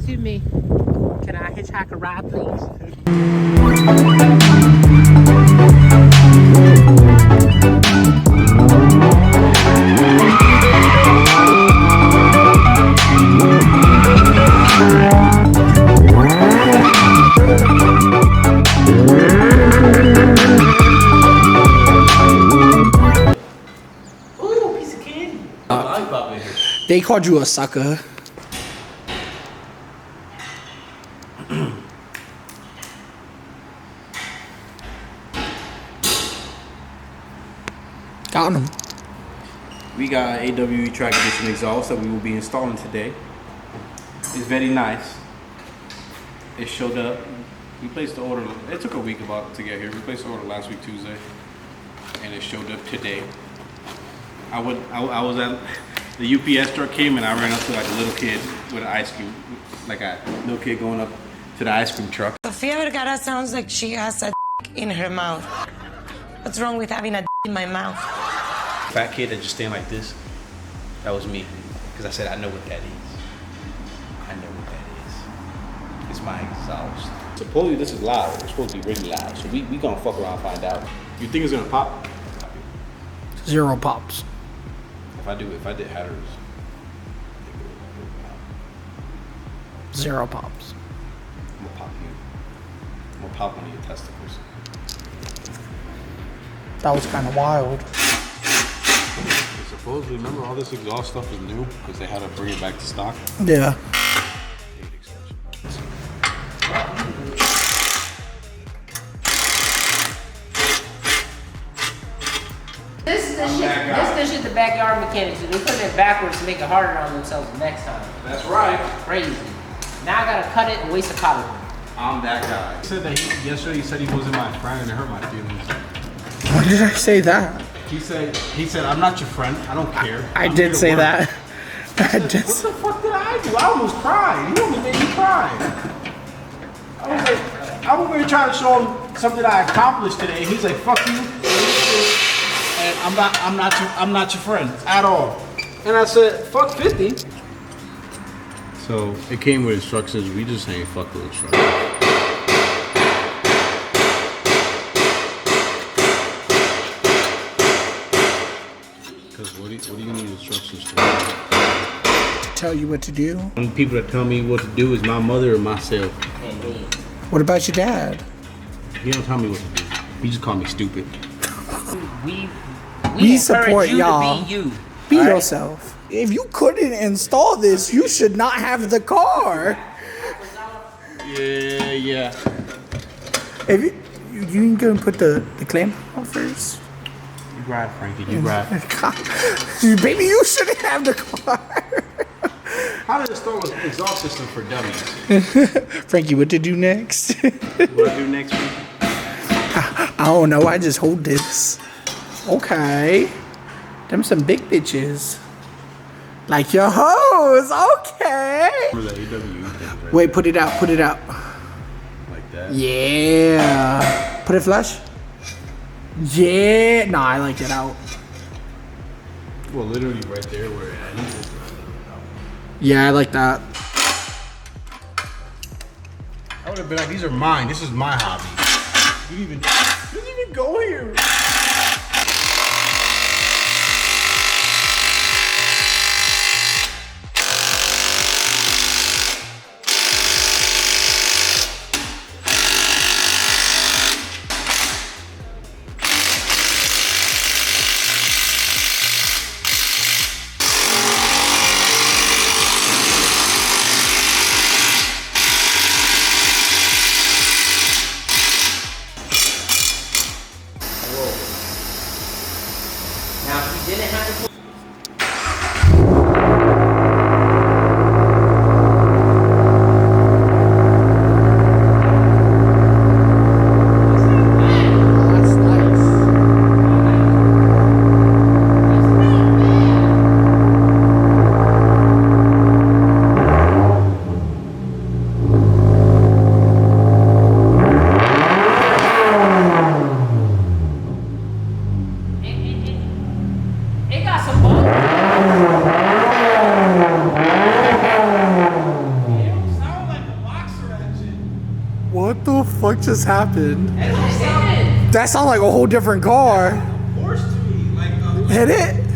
Excuse me. Can I hitchhike a ride, please? Ooh, piece of candy. They called you a sucker. Got him. We got AWE track edition exhaust that we will be installing today. It's very nice. It showed up. We placed the order. It took a week about to get here. We placed the order last week Tuesday, and it showed up today. I was at the UPS truck came and I ran up to like a little kid with an ice cream, like a little kid going up to the ice cream truck. Sofia Vergara sounds like she has a in her mouth. What's wrong with having a in my mouth? Fat kid that just stand like this. That was me, because I said I know what that is. I know what that is. It's my exhaust. Supposedly this is loud. It's supposed to be really loud. So we gonna fuck around and find out. You think it's gonna pop? 0 pops. If I did headers. 0 pops. I'm gonna pop you. I'm gonna pop one of your testicles. That was kind of wild. Supposedly, remember all this exhaust stuff is new because they had to bring it back to stock. Yeah. This is the shit the backyard mechanics do. They put it backwards to make it harder on themselves next time. That's right. Crazy. Now I gotta cut it and waste a copper. I'm that guy. He said that yesterday he said he wasn't my friend and it hurt my feelings. Why did I say that? He said I'm not your friend. I don't care. I did say that. I did. What the fuck did I do? I almost cried. He almost made me cry. I was like, I was really trying to show him something I accomplished today. He's like, fuck you. And I'm not your friend at all. And I said, fuck 50. So it came with instructions. We just ain't fuck with instructions. Because what do you need instructions for? Tell you what to do. The only people that tell me what to do is my mother or myself. What about your dad? He don't tell me what to do. He just call me stupid. We support y'all. To be you. Be yourself. If you couldn't install this, you should not have the car. Yeah. If you ain't gonna put the clamp on first. You ride, Frankie. You ride. Baby, you shouldn't have the car. How to install an exhaust system for dummies? Frankie, what to do next? What I do next week? I don't know. I just hold this. Okay. Them some big bitches. Like your hoes. Okay. Remember that AWE thing, right? Wait, put it out. Put it out. Like that? Yeah. Put it flush. Yeah. Nah, I like it out. Well, literally right there where it ends. Yeah, I like that. I would have been like, these are mine. This is my hobby. You didn't even go here. fuck just happened? That's what I'm saying. That sounds like a whole different car. Horse to me, like Hit it?